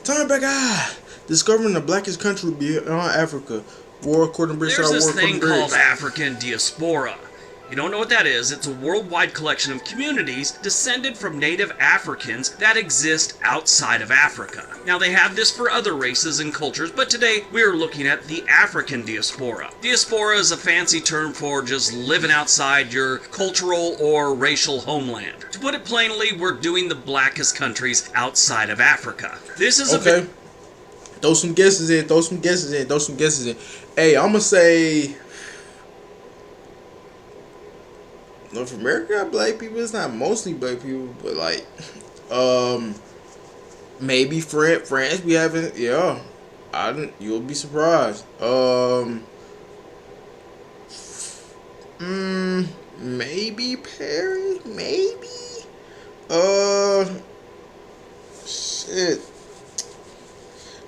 Turn back. Discovering the blackest country beyond Africa. War according to British. There's this thing called African diaspora. You don't know what that is? It's a worldwide collection of communities descended from native Africans that exist outside of Africa. Now, they have this for other races and cultures, but today we're looking at the African diaspora. Diaspora is a fancy term for just living outside your cultural or racial homeland. To put it plainly, we're doing the blackest countries outside of Africa. This is okay. Throw some guesses in. Hey, I'm gonna say North America got black people. It's not mostly black people, but like, maybe France. We haven't. Yeah, you'll be surprised. Maybe Paris. Maybe. Shit.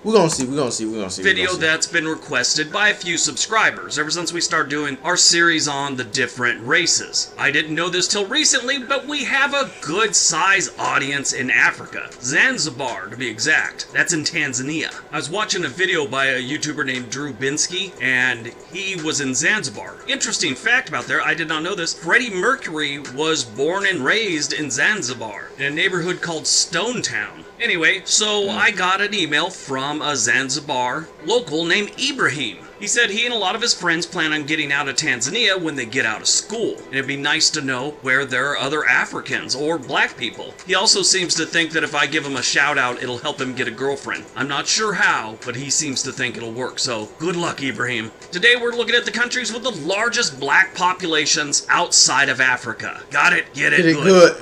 We're gonna see. Video that's been requested by a few subscribers ever since we started doing our series on the different races. I didn't know this till recently, but we have a good size audience in Africa. Zanzibar, to be exact. That's in Tanzania. I was watching a video by a YouTuber named Drew Binsky, and he was in Zanzibar. Interesting fact about there, I did not know this. Freddie Mercury was born and raised in Zanzibar, in a neighborhood called Stone Town. Anyway, so I got an email from a Zanzibar local named Ibrahim. He said he and a lot of his friends plan on getting out of Tanzania when they get out of school, and it'd be nice to know where there are other Africans or black people. He also seems to think that if I give him a shout out, it'll help him get a girlfriend. I'm not sure how, but he seems to think it'll work, so good luck, Ibrahim. Today we're looking at the countries with the largest black populations outside of Africa. Got it? Get it? Good.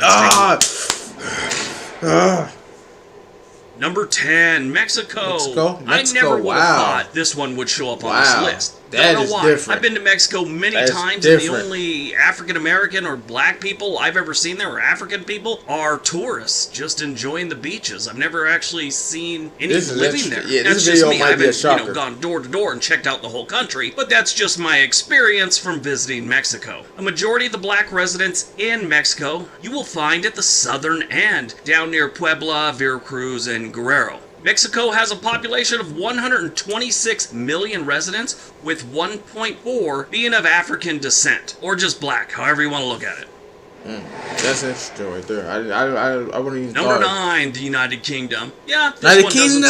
Number 10, Mexico. I never would have thought this one would show up on this list. Don't know why. Different. I've been to Mexico many times, and the only African American or black people I've ever seen there, or African people, are tourists just enjoying the beaches. I've never actually seen any living there. Yeah, that's just me. I haven't gone door to door and checked out the whole country, but that's just my experience from visiting Mexico. A majority of the black residents in Mexico you will find at the southern end, down near Puebla, Veracruz, and Guerrero. Mexico has a population of 126 million residents, with 1.4 being of African descent, or just black, however you want to look at it. That's interesting right there. I wouldn't even Number 9, the United Kingdom. Yeah, United Kingdom.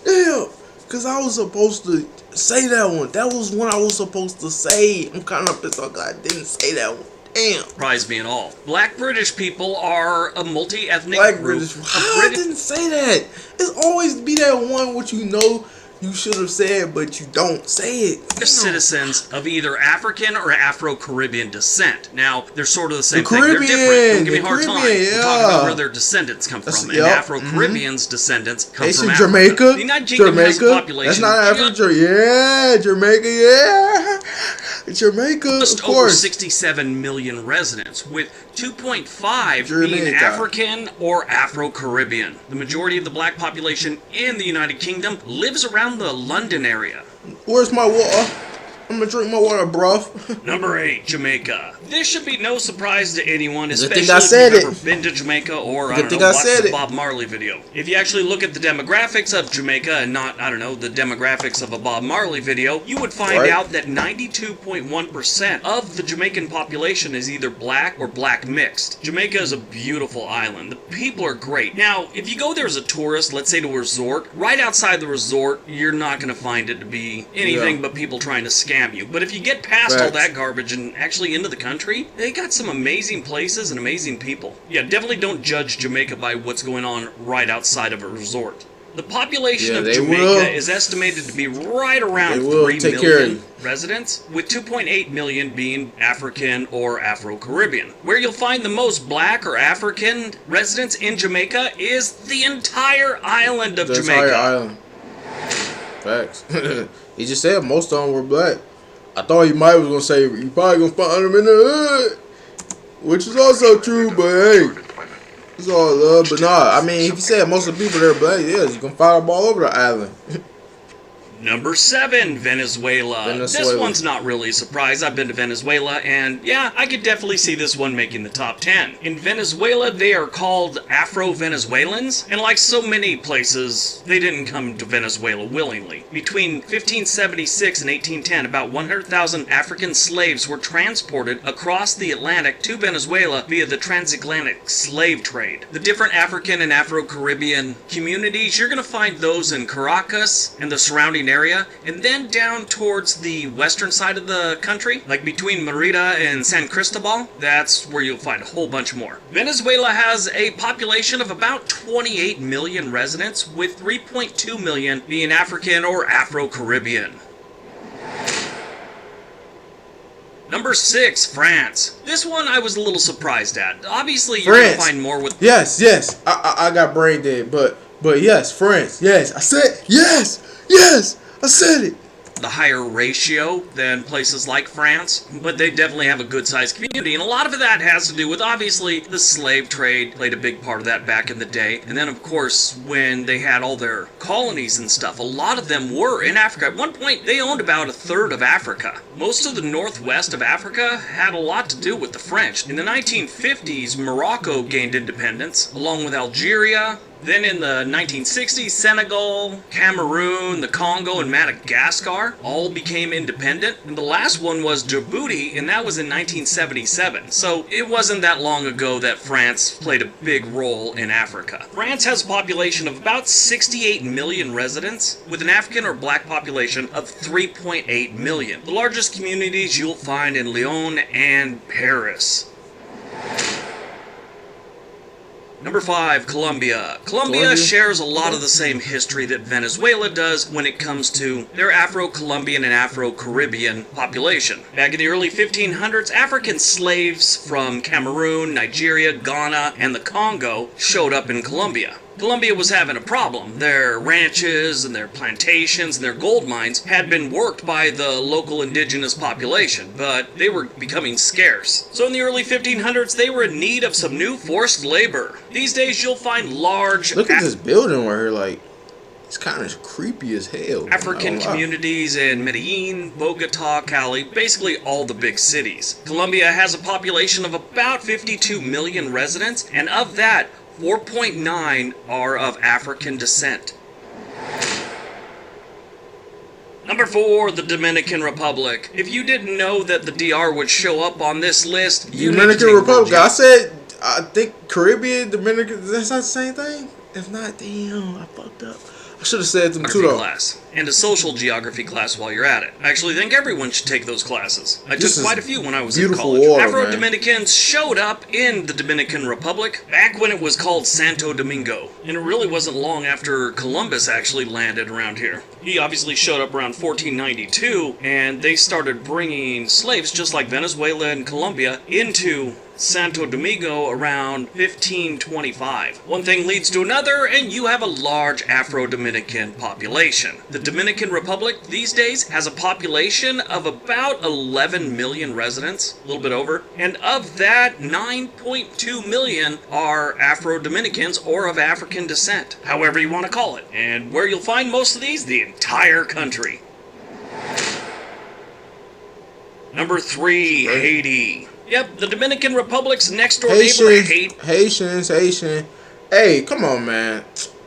Damn, because I was supposed to say that one. That was one I was supposed to say. I'm kind of pissed off I didn't say that one. Damn. Surprise me at all. Black British people are a multi-ethnic group. How I didn't say that? It's always be that one what you know you should have said, but you don't say it. They're citizens of either African or Afro-Caribbean descent. Now, they're sort of the same thing. They're different. Don't give me a hard time. We're talking about where their descendants come from. And Afro-Caribbean's descendants come from Africa. Jamaica. The United Kingdom has a population. That's not Africa. Yeah, Jamaica, yeah. Jamaica, just of course. Over 67 million residents, with 2.5 being African or Afro-Caribbean. The majority of the black population in the United Kingdom lives around the London area. Where's my water? I'm gonna drink my water, bruv. Number 8, Jamaica. This should be no surprise to anyone, especially if you've ever been to Jamaica or, watched the Bob Marley video. If you actually look at the demographics of Jamaica and not, the demographics of a Bob Marley video, you would find out that 92.1% of the Jamaican population is either black or black mixed. Jamaica is a beautiful island. The people are great. Now, if you go there as a tourist, let's say to a resort, right outside the resort, you're not going to find it to be anything but people trying to scam you. But if you get past all that garbage and actually into the country, they got some amazing places and amazing people. Yeah, definitely don't judge Jamaica by what's going on right outside of a resort. The population of Jamaica is estimated to be right around 3 million residents, with 2.8 million being African or Afro-Caribbean. Where you'll find the most black or African residents in Jamaica is the entire island of Jamaica. The entire island. Facts. He just said most of them were black. I thought he might was gonna say you probably gonna find them in the hood, which is also true. But hey, it's all love. But nah, I mean, if you said most of the people there are black, yeah, you can find them all over the island. Number 7, Venezuela. This one's not really a surprise. I've been to Venezuela, and yeah, I could definitely see this one making the top 10. In Venezuela, they are called Afro-Venezuelans, and like so many places, they didn't come to Venezuela willingly. Between 1576 and 1810, about 100,000 African slaves were transported across the Atlantic to Venezuela via the transatlantic slave trade. The different African and Afro-Caribbean communities, you're going to find those in Caracas and the surrounding area, and then down towards the western side of the country, like between Merida and San Cristobal, that's where you'll find a whole bunch more. Venezuela has a population of about 28 million residents, with 3.2 million being African or Afro-Caribbean. Number 6, France. This one I was a little surprised at. Obviously, you're going to find more with... Yes. I got brain dead, but yes, France. Yes, I said yes, I said it. The higher ratio than places like France, but they definitely have a good-sized community, and a lot of that has to do with, obviously, the slave trade played a big part of that back in the day, and then, of course, when they had all their colonies and stuff, a lot of them were in Africa. At one point, they owned about a third of Africa. Most of the northwest of Africa had a lot to do with the French. In the 1950s, Morocco gained independence, along with Algeria. Then in the 1960s, Senegal, Cameroon, the Congo, and Madagascar all became independent. And the last one was Djibouti, and that was in 1977. So it wasn't that long ago that France played a big role in Africa. France has a population of about 68 million residents, with an African or black population of 3.8 million. The largest communities you'll find in Lyon and Paris. Number 5, Colombia. Colombia shares a lot of the same history that Venezuela does when it comes to their Afro-Colombian and Afro-Caribbean population. Back in the early 1500s, African slaves from Cameroon, Nigeria, Ghana, and the Congo showed up in Colombia. Colombia was having a problem. Their ranches and their plantations and their gold mines had been worked by the local indigenous population, but they were becoming scarce. So in the early 1500s, they were in need of some new forced labor. These days, you'll find large... Look at this building where here, like, it's kind of creepy as hell. African communities in Medellin, Bogota, Cali, basically all the big cities. Colombia has a population of about 52 million residents, and of that, 4.9 are of African descent. Number 4, the Dominican Republic. If you didn't know that the DR would show up on this list, you Dominican Republic. I think Caribbean, Dominican, that's not the same thing? If not, damn, I fucked up. I should have said them too, though. Class, and a social geography class while you're at it. I actually think everyone should take those classes. I took quite a few when I was in college. Afro-Dominicans showed up in the Dominican Republic back when it was called Santo Domingo. And it really wasn't long after Columbus actually landed around here. He obviously showed up around 1492, and they started bringing slaves, just like Venezuela and Colombia, into Santo Domingo around 1525. One thing leads to another, and you have a large Afro-Dominican population. The Dominican Republic these days has a population of about 11 million residents, a little bit over, and of that, 9.2 million are Afro-Dominicans or of African descent, however you want to call it. And where you'll find most of these? The entire country. Number 3, Haiti. Yep, the Dominican Republic's next door neighbor, Haitians. Hey, come on, man.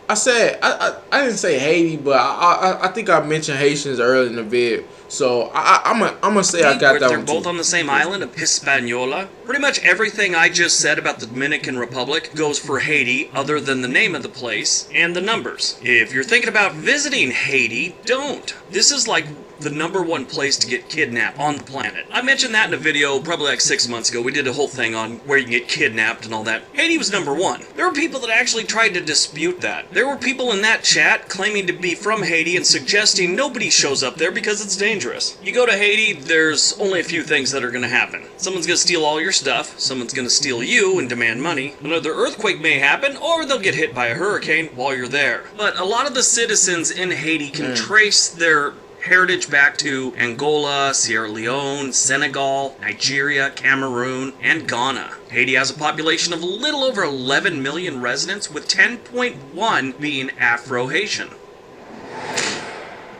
I didn't say Haiti, but I think I mentioned Haitians earlier in the vid. So I'm gonna say I got that one. They're both on the same island of Hispaniola. Pretty much everything I just said about the Dominican Republic goes for Haiti, other than the name of the place and the numbers. If you're thinking about visiting Haiti, don't. This is like the #1 place to get kidnapped on the planet. I mentioned that in a video probably like 6 months ago. We did a whole thing on where you can get kidnapped and all that. Haiti was #1. There were people that actually tried to dispute that. There were people in that chat claiming to be from Haiti and suggesting nobody shows up there because it's dangerous. You go to Haiti, there's only a few things that are going to happen. Someone's going to steal all your stuff, someone's going to steal you and demand money, another earthquake may happen, or they'll get hit by a hurricane while you're there. But a lot of the citizens in Haiti can trace their heritage back to Angola, Sierra Leone, Senegal, Nigeria, Cameroon, and Ghana. Haiti has a population of a little over 11 million residents, with 10.1 being Afro-Haitian.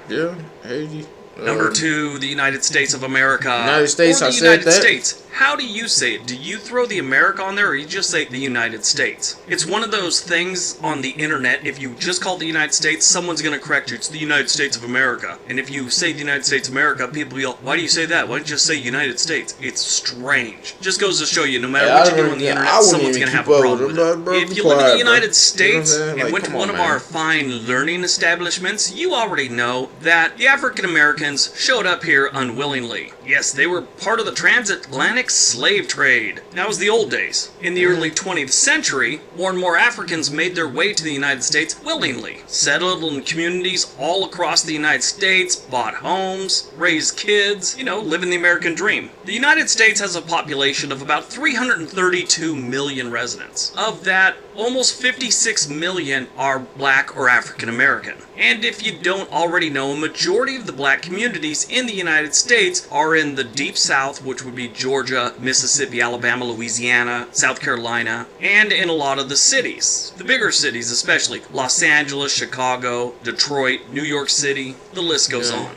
Yeah, Haiti. Number 2, the United States of America. United States, or the I said United that. States. How do you say it? Do you throw the America on there, or you just say the United States? It's one of those things on the internet, if you just call it the United States, someone's going to correct you. It's the United States of America. And if you say the United States of America, people yell, why do you say that? Why don't you just say United States? It's strange. Just goes to show you, no matter what you do on the internet, someone's going to have a problem with it. If you live in the United States and went to one of our fine learning establishments, you already know that the African Americans showed up here unwillingly. Yes, they were part of the transatlantic slave trade. That was the old days. In the early 20th century, more and more Africans made their way to the United States willingly, settled in communities all across the United States, bought homes, raised kids, living the American dream. The United States has a population of about 332 million residents. Of that, almost 56 million are black or African American. And if you don't already know, a majority of the black communities in the United States are in the Deep South, which would be Georgia, Mississippi, Alabama, Louisiana, South Carolina, and in a lot of the cities. The bigger cities especially. Los Angeles, Chicago, Detroit, New York City, the list goes on.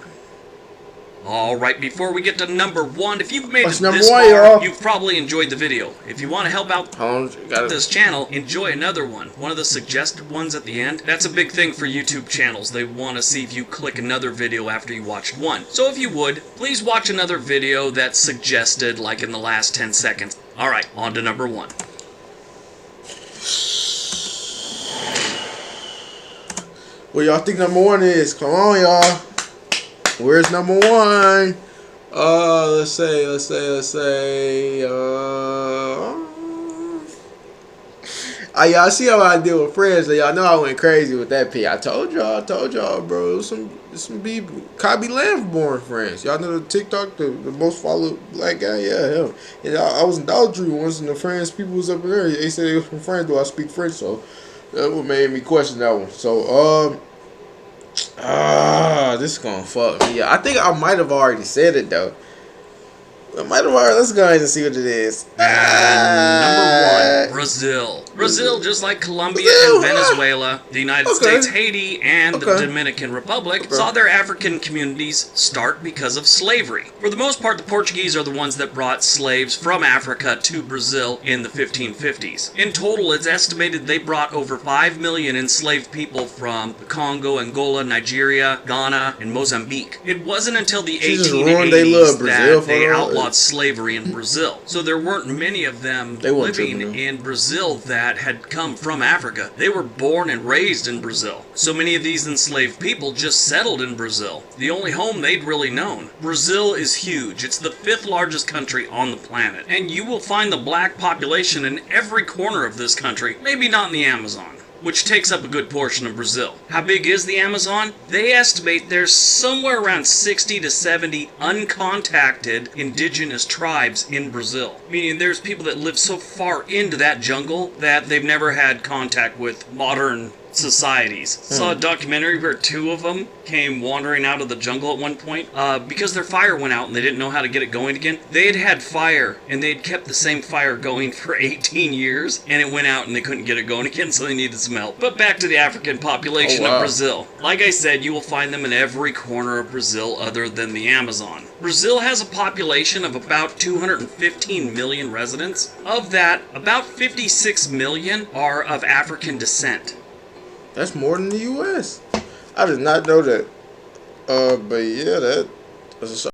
Alright, before we get to number 1, if you've made it this far, you've probably enjoyed the video. If you want to help out this channel, enjoy another one. One of the suggested ones at the end. That's a big thing for YouTube channels. They want to see if you click another video after you watched one. So if you would, please watch another video that's suggested, like in the last 10 seconds. Alright, on to number 1. What y'all think number 1 is? Come on, y'all. Where's number 1? Let's say. Y'all see how I deal with friends. Y'all know I went crazy with that P. I told y'all, bro. Some people. Cobby Lamborn friends. Y'all know the TikTok, the most followed black guy. Yeah, him. And I was in Dollar Tree once, and the friends, people was up in there. They said they was from France. Do I speak French? So that what made me question that one. So this is gonna fuck me up. I think I might have already said it though. Let's go ahead and see what it is. And number 1, Brazil. Brazil, just like Colombia and Venezuela, the United States, Haiti, and the Dominican Republic, saw their African communities start because of slavery. For the most part, the Portuguese are the ones that brought slaves from Africa to Brazil in the 1550s. In total, it's estimated they brought over 5 million enslaved people from the Congo, Angola, Nigeria, Ghana, and Mozambique. It wasn't until the 1880s that they outlawed slavery in Brazil. So there weren't many of them living in Brazil that had come from Africa. They were born and raised in Brazil. So many of these enslaved people just settled in Brazil, the only home they'd really known. Brazil is huge. It's the 5th largest country on the planet. And you will find the black population in every corner of this country, maybe not in the Amazon, which takes up a good portion of Brazil. How big is the Amazon? They estimate there's somewhere around 60 to 70 uncontacted indigenous tribes in Brazil. Meaning there's people that live so far into that jungle that they've never had contact with modern societies. Saw a documentary where 2 of them came wandering out of the jungle at one point because their fire went out and they didn't know how to get it going again. They had had fire and they had kept the same fire going for 18 years and it went out and they couldn't get it going again, so they needed some help. But back to the African population of Brazil. Like I said, you will find them in every corner of Brazil other than the Amazon. Brazil has a population of about 215 million residents. Of that, about 56 million are of African descent. That's more than the U.S. I did not know that. But yeah, that's